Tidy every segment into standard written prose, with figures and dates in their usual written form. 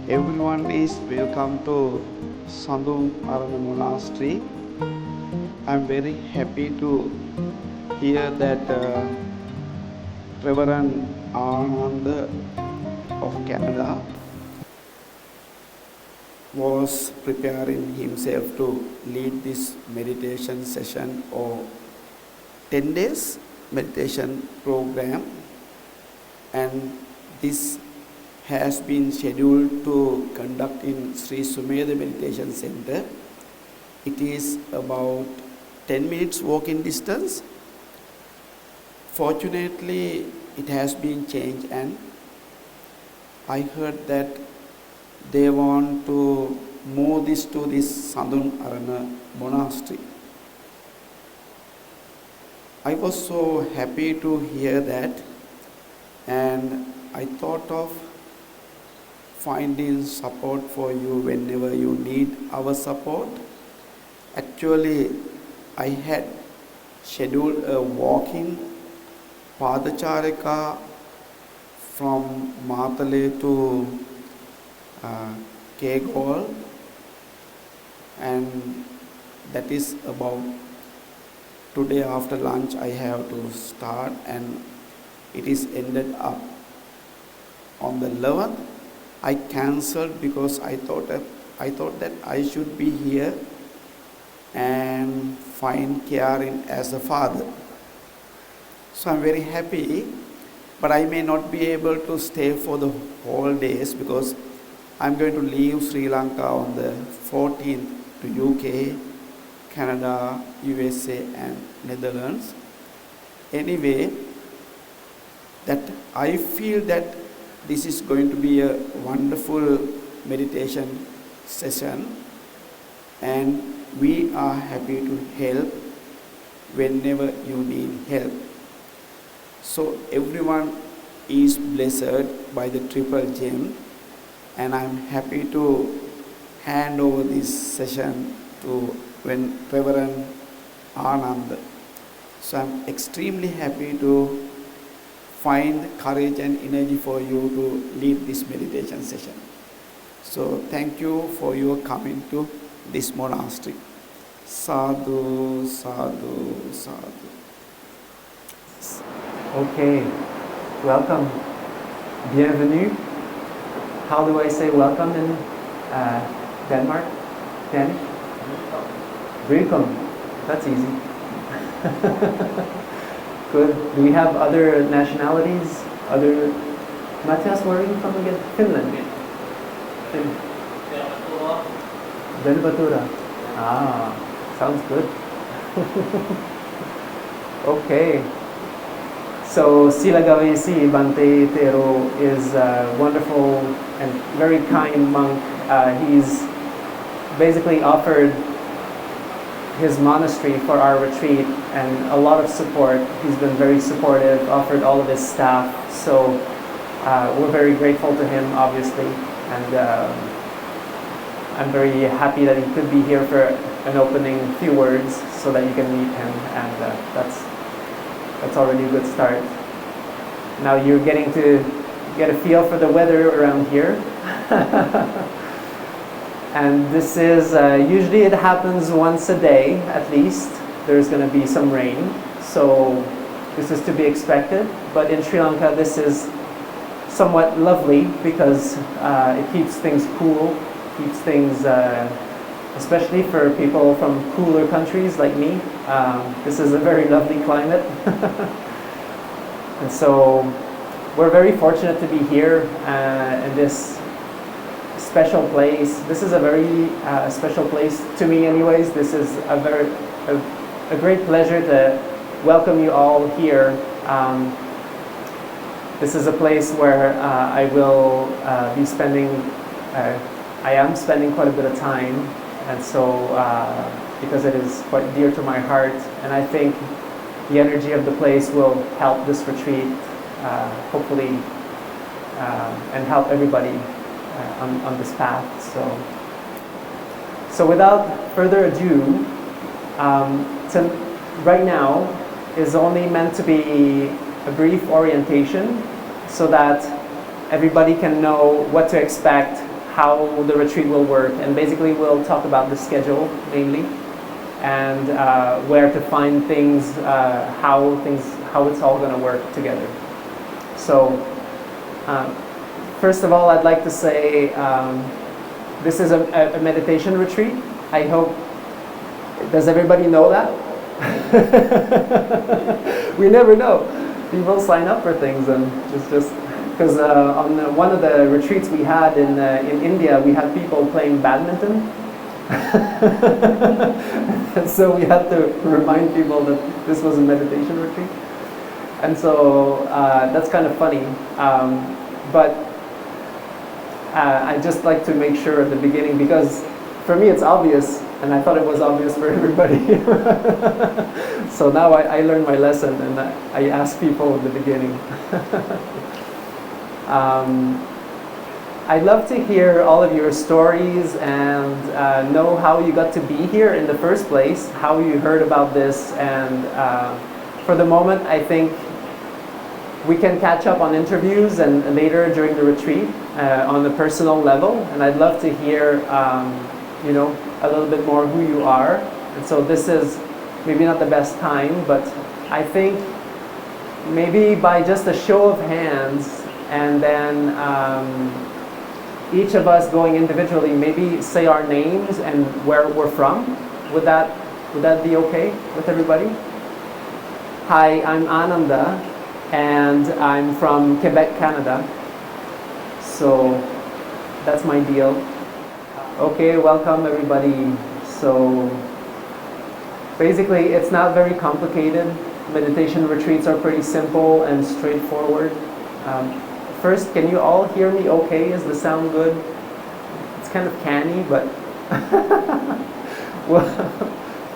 Everyone is welcome to Sandun Arana Monastery. I'm very happy to hear that Reverend Ānanda of Canada was preparing himself to lead this meditation session or 10 days meditation program, and this has been scheduled to conduct in Sri Sumedha Meditation Center. It is about 10 minutes walking distance. Fortunately, it has been changed, and I heard that they want to move this to this Sandun Arana Monastery. I was so happy to hear that, and I thought of finding support for you whenever you need our support. Actually, I had scheduled a walking Padacharika from Matale to Kegol, and that is about today after lunch I have to start, and it is ended up on the 11th. I cancelled because I thought that I should be here and find caring as a father. So I'm very happy, but I may not be able to stay for the whole days because I'm going to leave Sri Lanka on the 14th to UK, Canada, USA and Netherlands. Anyway, that I feel that this is going to be a wonderful meditation session, and we are happy to help whenever you need help. So everyone is blessed by the triple gem, and I'm happy to hand over this session to Reverend Ānanda. So I'm extremely happy to find courage and energy for you to lead this meditation session. So thank you for your coming to this monastery. Sadhu, sadhu, sadhu. Okay, welcome. Bienvenue. How do I say welcome in Denmark? Danish? Velkommen. That's easy. Good. Do we have other nationalities? Other... Matthias, where are you from again? Finland? Velbatura. Ah, sounds good. Okay. So Sila Gavesi Bhante Tero is a wonderful and very kind monk. He's basically offered his monastery for our retreat and a lot of support. He's been very supportive, offered all of his staff. So we're very grateful to him, obviously. And I'm very happy that he could be here for an opening few words so that you can meet him. And that's already a good start. Now you're getting to get a feel for the weather around here. And this is, usually it happens once a day at least. There's going to be some rain. So this is to be expected. But in Sri Lanka this is somewhat lovely because it keeps things cool, keeps things, especially for people from cooler countries like me. This is a very lovely climate. And so we're very fortunate to be here in this special place. This is a very special place to me anyways. This is a great pleasure to welcome you all here. This is a place where I will be spending, I am spending quite a bit of time, and so because it is quite dear to my heart, and I think the energy of the place will help this retreat, hopefully, and help everybody on this path. So without further ado, right now is only meant to be a brief orientation so that everybody can know what to expect, how the retreat will work. And basically we'll talk about the schedule mainly, and where to find things, how it's all going to work together. So first of all, I'd like to say this is a meditation retreat. I hope, does everybody know that? We never know. People sign up for things and just because on one of the retreats we had in India, we had people playing badminton. And so we had to remind people that this was a meditation retreat. And so that's kind of funny. But I just like to make sure at the beginning, because for me it's obvious, and I thought it was obvious for everybody. So now I learned my lesson, and I ask people at the beginning. I'd love to hear all of your stories and know how you got to be here in the first place, how you heard about this, and for the moment I think we can catch up on interviews and later during the retreat on a personal level, and I'd love to hear a little bit more who you are. And so this is maybe not the best time, but I think maybe by just a show of hands, and then each of us going individually, maybe say our names and where we're from. Would that be okay with everybody? Hi, I'm Ānanda, and I'm from Quebec, Canada. So that's my deal. Okay, welcome everybody. So basically it's not very complicated. Meditation retreats are pretty simple and straightforward. First, can you all hear me okay? Is the sound good? It's kind of canny, but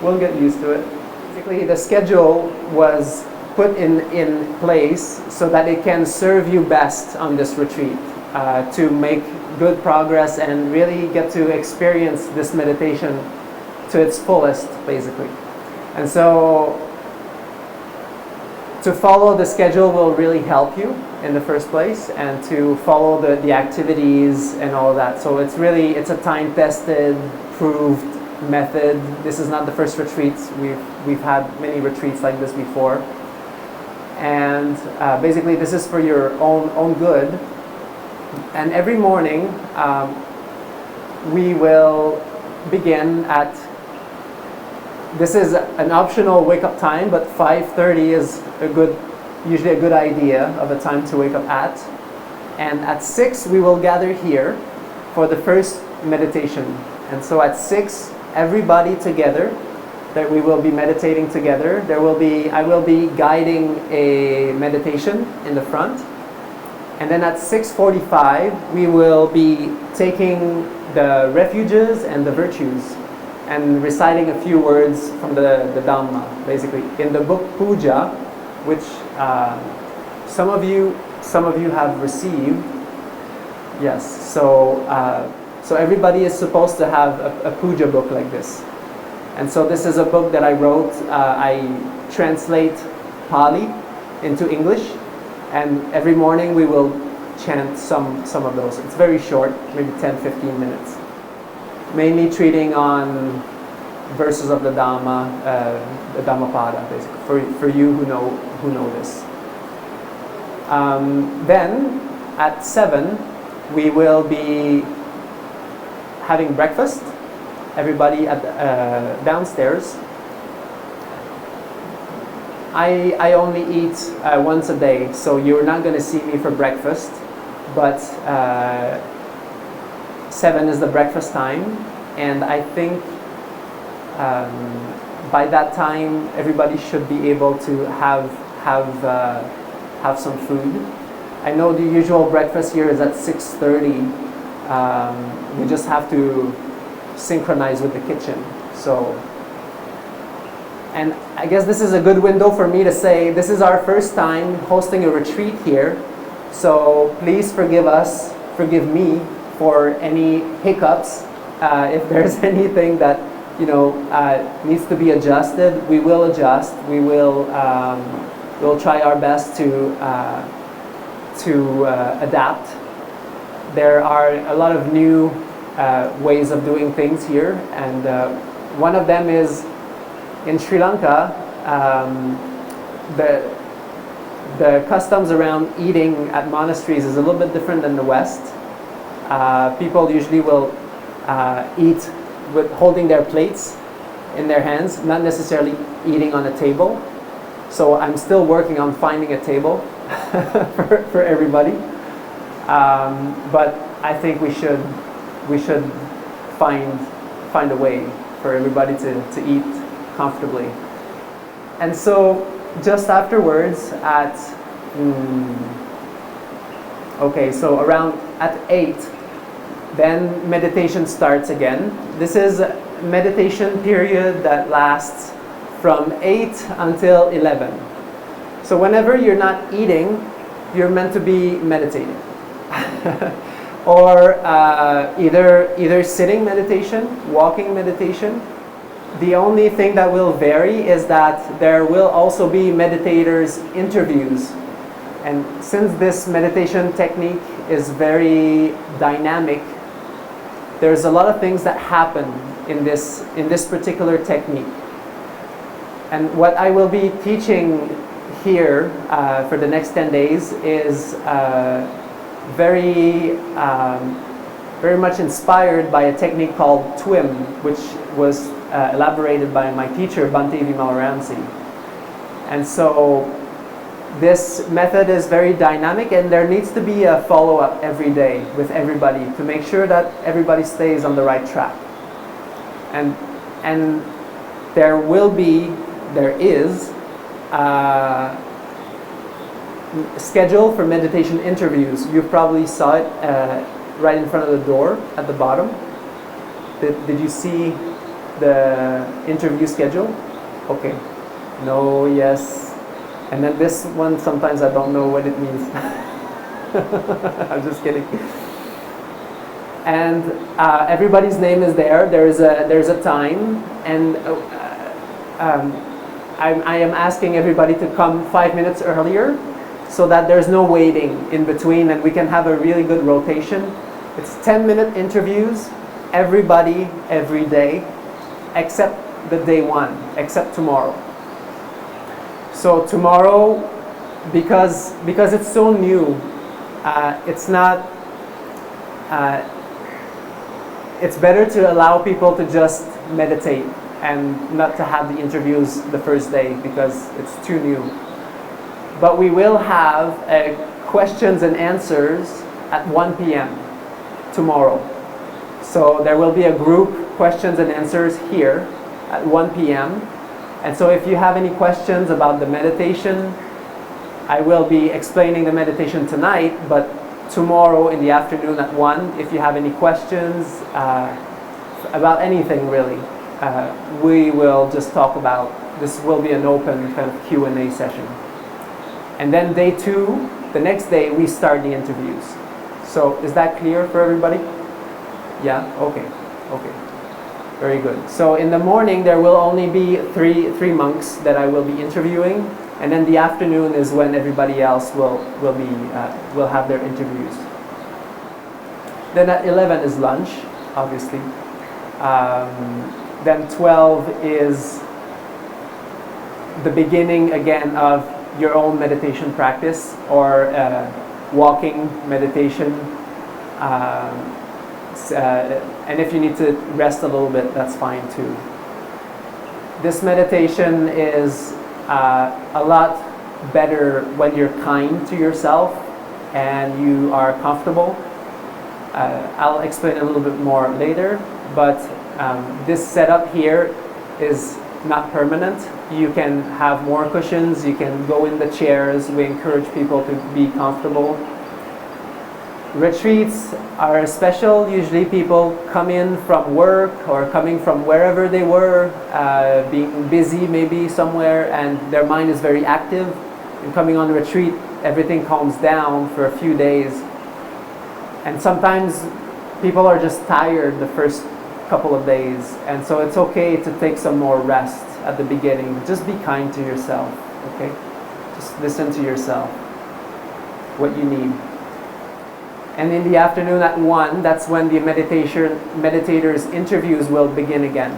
we'll get used to it. Basically, the schedule was put in place so that it can serve you best on this retreat, to make good progress and really get to experience this meditation to its fullest, basically. And so to follow the schedule will really help you in the first place, and to follow the activities and all of that. So it's a time-tested, proved method. This is not the first retreats. We've had many retreats like this before. And basically this is for your own good. And every morning we will begin at, this is an optional wake-up time, but 5:30 is usually a good idea of a time to wake up at. And at 6 we will gather here for the first meditation. And so at 6, everybody together, that we will be meditating together. I will be guiding a meditation in the front. And then at 6:45 we will be taking the refuges and the virtues and reciting a few words from the Dhamma, basically. In the book Puja, which some of you have received. Yes, so everybody is supposed to have a puja book like this. And so this is a book that I wrote. I translate Pali into English, and every morning we will chant some of those. It's very short, maybe 10-15 minutes. Mainly treating on verses of the Dhamma, the Dhammapada, basically, for you who know this. Then at 7 we will be having breakfast. Everybody at downstairs. I only eat once a day, so you're not going to see me for breakfast. But 7 is the breakfast time, and I think by that time everybody should be able to have some food. I know the usual breakfast here is at 6:30. We just have to synchronize with the kitchen. So, and I guess this is a good window for me to say this is our first time hosting a retreat here. So please forgive me for any hiccups. If there's anything that needs to be adjusted, we will adjust. We'll try our best to adapt. there are a lot of new ways of doing things here, and one of them is in Sri Lanka. The customs around eating at monasteries is a little bit different than the West. People usually will eat with holding their plates in their hands, not necessarily eating on a table. So I'm still working on finding a table for everybody. But I think we should find a way for everybody to eat comfortably. And so just afterwards at so around at 8, then meditation starts again. This is a meditation period that lasts from 8 until 11. So whenever you're not eating, you're meant to be meditating. Or either sitting meditation, walking meditation. The only thing that will vary is that there will also be meditators interviews. And since this meditation technique is very dynamic, there's a lot of things that happen in this particular technique. And what I will be teaching here for the next 10 days is very much inspired by a technique called TWIM, which was elaborated by my teacher, Bhante Ānanda. And so this method is very dynamic, and there needs to be a follow-up every day with everybody to make sure that everybody stays on the right track. And there is schedule for meditation interviews. You probably saw it right in front of the door at the bottom. Did you see the interview schedule? Okay. No, yes. And then this one, sometimes I don't know what it means. I'm just kidding. And everybody's name is there. There's a time, and I am asking everybody to come 5 minutes earlier, so that there's no waiting in between, and we can have a really good rotation. It's 10-minute interviews, everybody, every day, except the day one, except tomorrow. So tomorrow, because it's so new, it's better to allow people to just meditate and not to have the interviews the first day because it's too new. But we will have questions and answers at 1 p.m. tomorrow. So there will be a group questions and answers here at 1 p.m. And so if you have any questions about the meditation, I will be explaining the meditation tonight, but tomorrow in the afternoon at 1, if you have any questions about anything really, we will just talk about, this will be an open kind of Q&A session. And then day 2, the next day, we start the interviews. So is that clear for everybody? Yeah? Okay. Very good. So in the morning, there will only be three monks that I will be interviewing, and then the afternoon is when everybody else will have their interviews. Then at 11 is lunch, obviously. Then 12 is the beginning again of your own meditation practice, or walking meditation. And if you need to rest a little bit, that's fine too. This meditation is a lot better when you're kind to yourself and you are comfortable. I'll explain a little bit more later, but this setup here is not permanent. You can have more cushions, you can go in the chairs. We encourage people to be comfortable. Retreats are special. Usually people come in from work or coming from wherever they were, being busy maybe somewhere, and their mind is very active. And coming on retreat, everything calms down for a few days. And sometimes people are just tired the first couple of days, and so it's okay to take some more rest at the beginning. Just be kind to yourself, okay? Just listen to yourself, what you need. And in the afternoon at 1, that's when the meditators interviews will begin again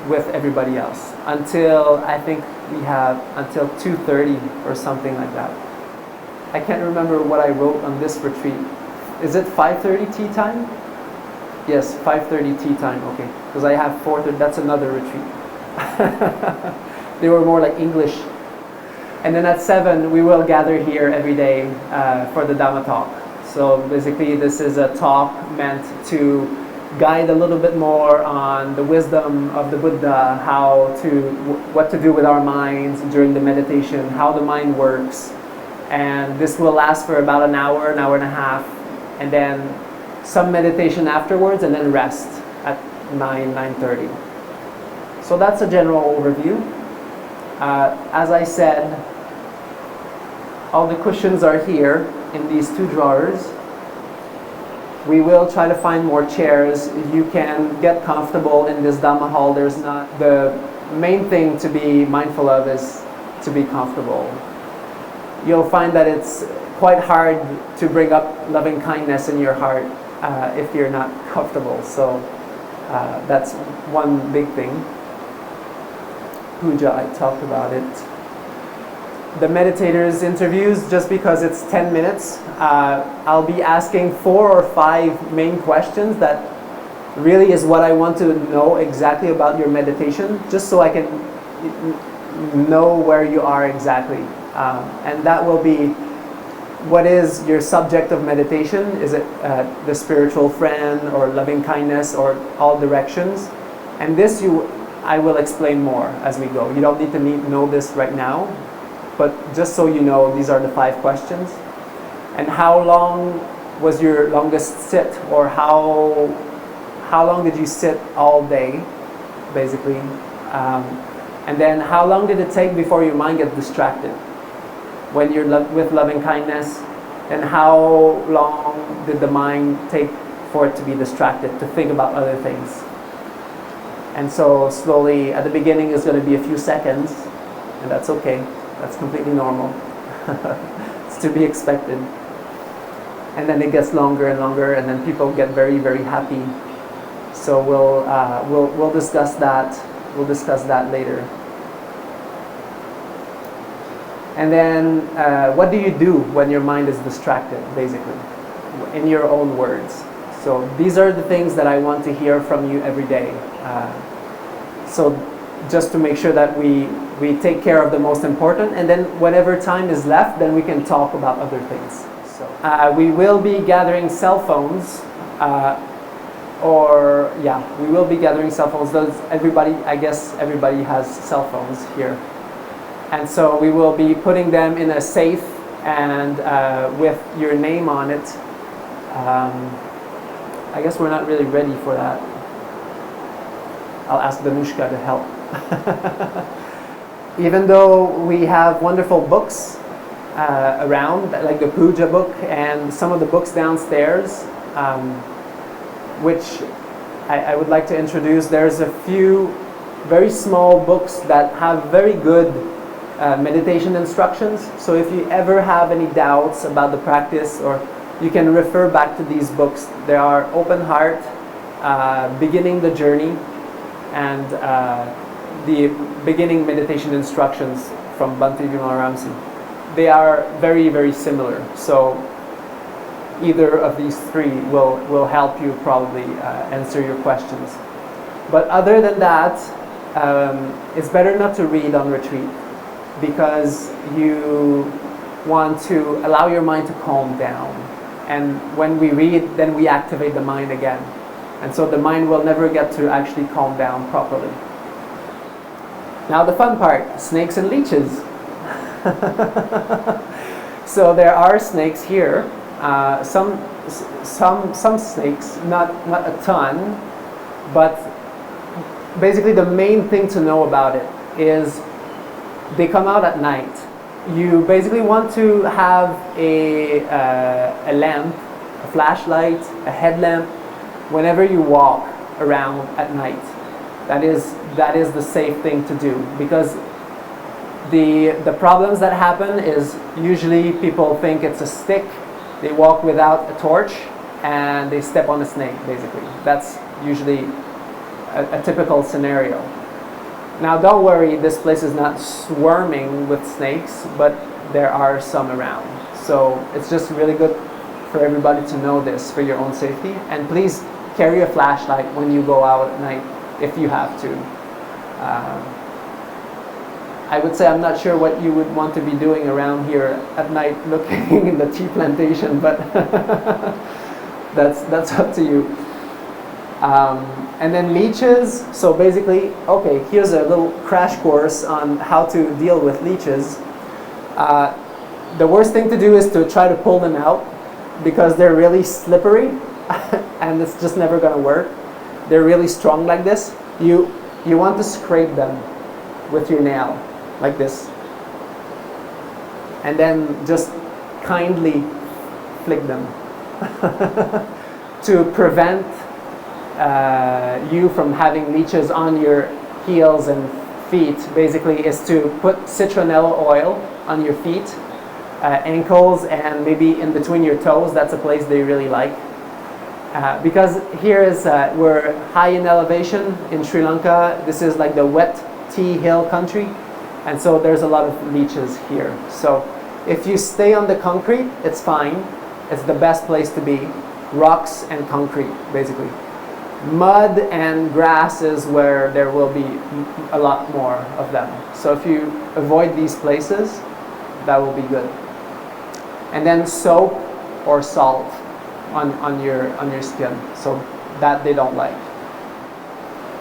with everybody else. Until, I think we have until 2:30 or something like that. I can't remember what I wrote on this retreat. Is it 5:30 tea time? Yes, 5:30 tea time, okay. Because I have 4:30, that's another retreat. They were more like English. And then at 7, we will gather here every day for the Dhamma talk. So basically this is a talk meant to guide a little bit more on the wisdom of the Buddha, what to do with our minds during the meditation, how the mind works. And this will last for about an hour and a half, and then some meditation afterwards, and then rest at 9:30. So that's a general overview. As I said, all the cushions are here in these 2 drawers. We will try to find more chairs. You can get comfortable in this Dhamma Hall. The main thing to be mindful of is to be comfortable. You'll find that it's quite hard to bring up loving kindness in your heart if you're not comfortable. So that's one big thing. Puja, I talked about it. The meditators interviews, just because it's 10 minutes, I'll be asking 4 or 5 main questions that really is what I want to know exactly about your meditation, just so I can know where you are exactly. And that will be, what is your subject of meditation? Is it the spiritual friend, or loving kindness, or all directions? And this I will explain more as we go. You don't need to know this right now. But just so you know, these are the 5 questions. And how long was your longest sit, or how long did you sit all day, basically? And then how long did it take before your mind gets distracted? When you're with loving kindness, and how long did the mind take for it to be distracted, to think about other things? And so slowly, at the beginning is going to be a few seconds, and that's okay. That's completely normal. It's to be expected. And then it gets longer and longer, and then people get very, very happy. So we'll discuss that. We'll discuss that later. And then, what do you do when your mind is distracted, basically, in your own words? So these are the things that I want to hear from you every day. So just to make sure that we take care of the most important, and then whatever time is left, then we can talk about other things. So we will be gathering cell phones, we will be gathering cell phones. I guess everybody has cell phones here. And so we will be putting them in a safe, and with your name on it. I guess we're not really ready for that. I'll ask Danushka to help. Even though we have wonderful books around, like the Puja book and some of the books downstairs, which I would like to introduce. There's a few very small books that have very good meditation instructions. So if you ever have any doubts about the practice, or you can refer back to these books. They are Open Heart, Beginning the Journey, and the Beginning Meditation Instructions from Bhante Ānanda. They are very, very similar. So either of these 3 will help you probably answer your questions. But other than that, it's better not to read on retreat, because you want to allow your mind to calm down. And when we read, then we activate the mind again. And so the mind will never get to actually calm down properly. Now the fun part, snakes and leeches. So there are snakes here. Some snakes, not a ton, but basically the main thing to know about it is they come out at night. You basically want to have a lamp, a flashlight, a headlamp, whenever you walk around at night. That is the safe thing to do, because the problems that happen is usually people think it's a stick. They walk without a torch, and they step on a snake, basically. That's usually a typical scenario. Now don't worry, this place is not swarming with snakes, but there are some around. So it's just really good for everybody to know this for your own safety. And please carry a flashlight when you go out at night if you have to. I would say I'm not sure what you would want to be doing around here at night looking in the tea plantation, but that's up to you. And then leeches, so basically, okay, here's a little crash course on how to deal with leeches. The worst thing to do is to try to pull them out because they're really slippery and it's just never going to work. They're really strong like this. You want to scrape them with your nail like this and then just kindly flick them to prevent you from having leeches on your heels and feet. Basically is to put citronella oil on your feet, ankles, and maybe in between your toes. That's a place they really like. Because here is we're high in elevation in Sri Lanka. This is like the wet tea hill country, and so there's a lot of leeches here. So if you stay on the concrete, it's fine. It's the best place to be. Rocks and concrete, basically. Mud and grass is where there will be a lot more of them. So if you avoid these places, that will be good. And then soap or salt on your skin, so that they don't like.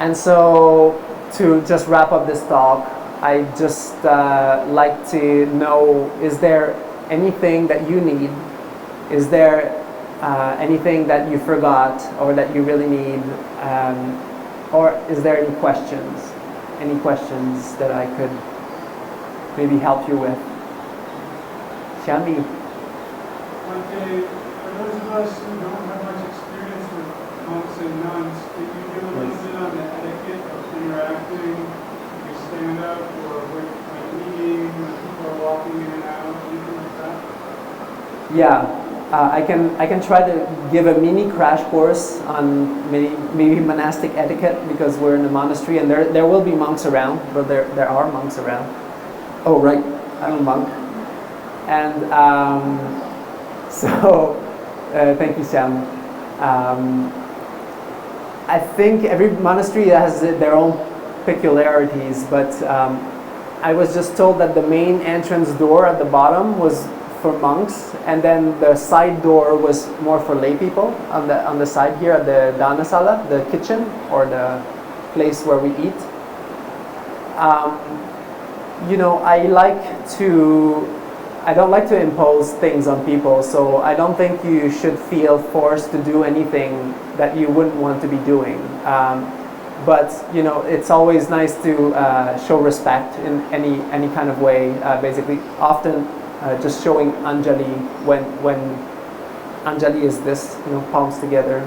And so to just wrap up this talk, I just like to know, is there anything that you need? Is there anything that you forgot or that you really need? Or is there any questions? Any questions that I could maybe help you with? Shami? Bhante, for those of us who don't have much experience with monks and nuns, could you give a little bit on the etiquette of interacting? You stand up or with eating when people are walking in and out, anything like that? Yeah. I can try to give a mini crash course on maybe monastic etiquette because we're in a monastery and there will be monks around, but there are monks around. Oh right, I'm a monk. And so thank you, Sam. I think every monastery has their own peculiarities, but I was just told that the main entrance door at the bottom was for monks, and then the side door was more for lay people on the side here at the Dana Sala, the kitchen or the place where we eat. You know, I don't like to impose things on people, so I don't think you should feel forced to do anything that you wouldn't want to be doing. But you know, it's always nice to show respect in any kind of way. Basically, often just showing Anjali when Anjali is this, you know, palms together.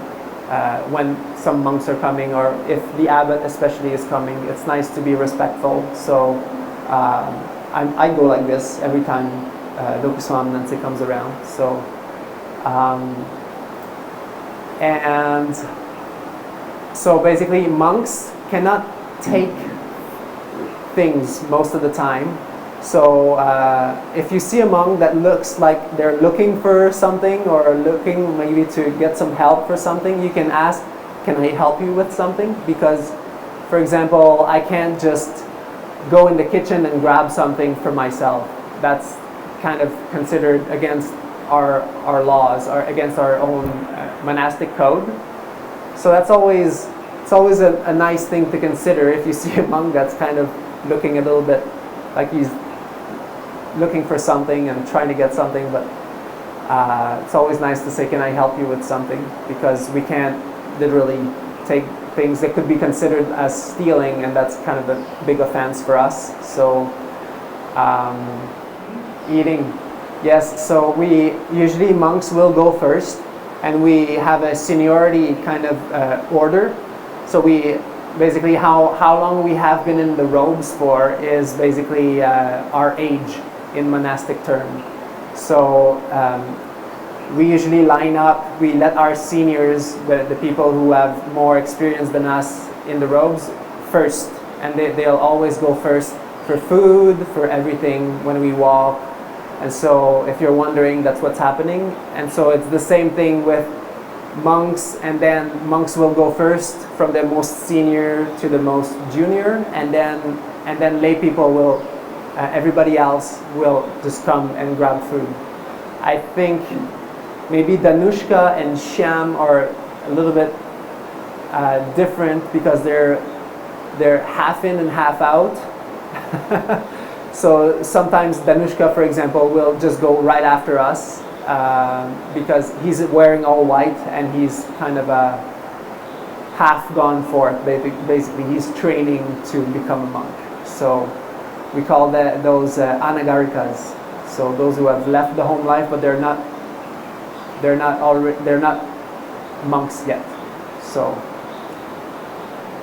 When some monks are coming, or if the abbot especially is coming, it's nice to be respectful. So I go like this every time Lokaswam Nansi comes around. So and so basically monks cannot take things most of the time. So if you see a monk that looks like they're looking for something or looking maybe to get some help for something, you can ask, can I help you with something? Because, for example, I can't just go in the kitchen and grab something for myself. That's kind of considered against our laws or against our own monastic code. So it's always a nice thing to consider if you see a monk that's kind of looking a little bit like he's looking for something and trying to get something, but it's always nice to say, can I help you with something? Because we can't literally take things that could be considered as stealing, and that's kind of a big offense for us. So eating, yes, so we usually monks will go first, and we have a seniority kind of order. So we basically how long we have been in the robes for is basically our age in monastic term. So we usually line up, we let our seniors, the people who have more experience than us in the robes, first. And they'll always go first for food, for everything when we walk. And so if you're wondering, that's what's happening. And so it's the same thing with monks, and then monks will go first from the most senior to the most junior, and then lay people will, everybody else will just come and grab food. I think maybe Danushka and Shyam are a little bit different because they're half in and half out. So sometimes Danushka, for example, will just go right after us because he's wearing all white and he's kind of half gone for it. Basically, he's training to become a monk. So we call those anagarikas. So those who have left the home life, but they're not monks yet. So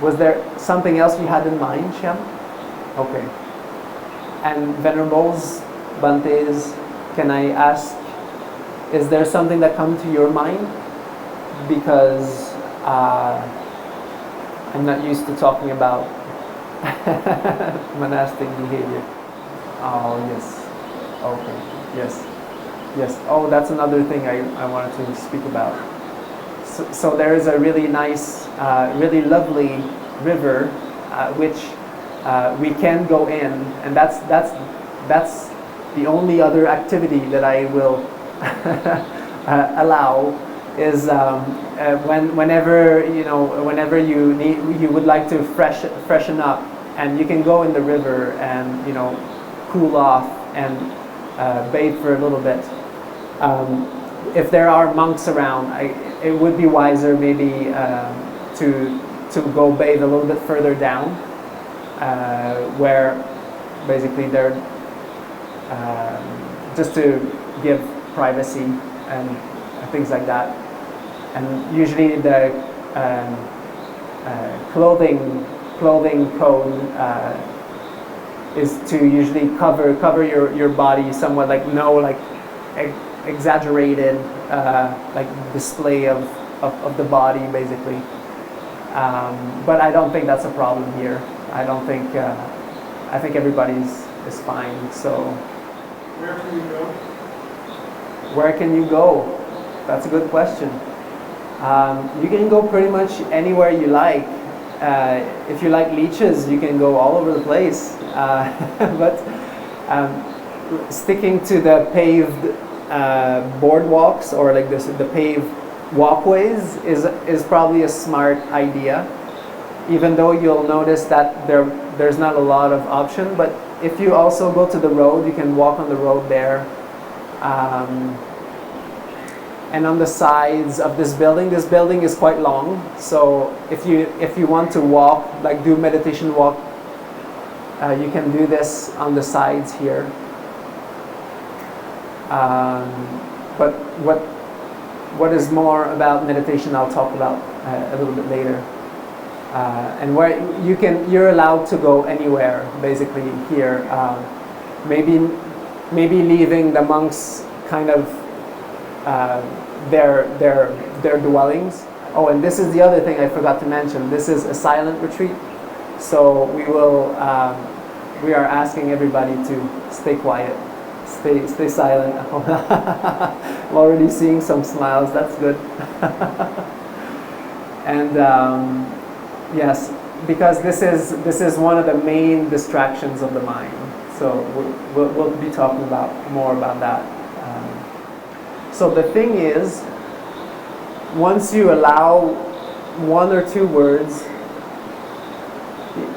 was there something else you had in mind, Shyam? Okay. And Venerables, Bhantes, can I ask, is there something that comes to your mind? Because I'm not used to talking about monastic behavior. Oh, yes. Okay. Yes. Yes. Oh, that's another thing I wanted to speak about. So there is a really nice, really lovely river, which we can go in, and that's the only other activity that I will allow is whenever you would like to freshen up, and you can go in the river and cool off and bathe for a little bit. If there are monks around, it would be wiser maybe to go bathe a little bit further down, where basically they're just to give privacy and things like that. And usually the clothing code is to usually cover your body somewhat, exaggerated display of the body basically. But I don't think that's a problem here. I think everybody's is fine. So Where can you go? where can you go? That's a good question. You can go pretty much anywhere you like. If you like Leeches, you can go all over the place. But sticking to the paved boardwalks or the paved walkways is probably a smart idea. Even though you'll notice that there's not a lot of option, but if you also go to the road, you can walk on the road there. And on the sides of this building is quite long. So if you want to walk, do meditation walk, you can do this on the sides here. But what is more about meditation, I'll talk about a little bit later. And where you're allowed to go anywhere basically here. Maybe leaving the monks kind of their dwellings. Oh, and this is the other thing I forgot to mention. This is a silent retreat, so we are asking everybody to stay quiet, stay silent. I'm already seeing some smiles. That's good. And yes, because this is one of the main distractions of the mind. So we'll be talking more about that. So the thing is, once you allow one or two words,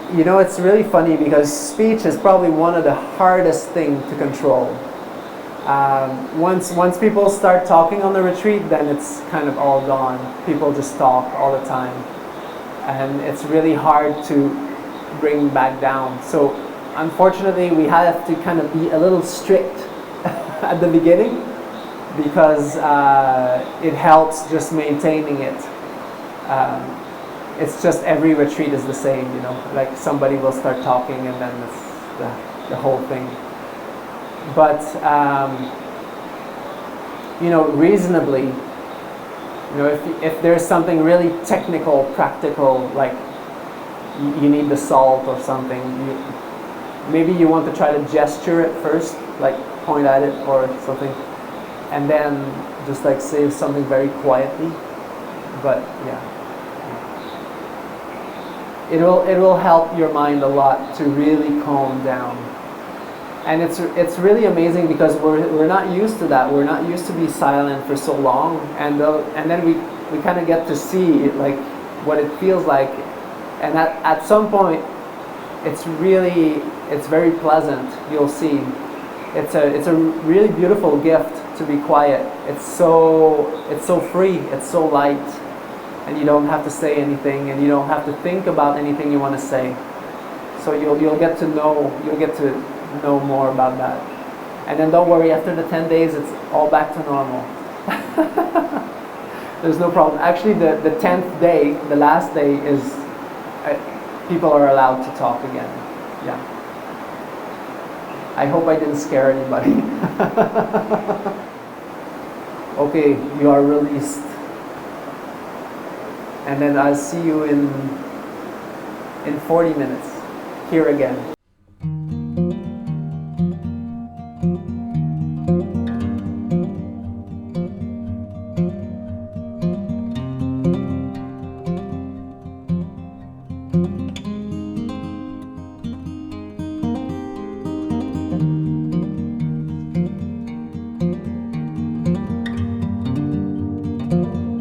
it's really funny because speech is probably one of the hardest thing to control. Once people start talking on the retreat, then it's kind of all gone. People just talk all the time, and it's really hard to bring back down. So unfortunately, we have to kind of be a little strict at the beginning, because it helps just maintaining it. It's just every retreat is the same, like somebody will start talking and then it's the whole thing. But reasonably, if there's something really technical, practical, like you need the salt or something, maybe you want to try to gesture it first, like point at it or something, and then just like say something very quietly. But yeah, it will help your mind a lot to really calm down. And it's really amazing because we're not used to that. We're not used to be silent for so long, and then we kind of get to see like what it feels like, and at some point it's very pleasant. You'll see, it's a really beautiful gift to be quiet. It's so free. It's so light, and you don't have to say anything, and you don't have to think about anything you want to say. So you'll get to know more about that. And then don't worry, after the 10 days it's all back to normal. There's no problem. Actually, the 10th day, the last day, is people are allowed to talk again. Yeah. I hope I didn't scare anybody. Okay, you are released. And then I'll see you in 40 minutes here again.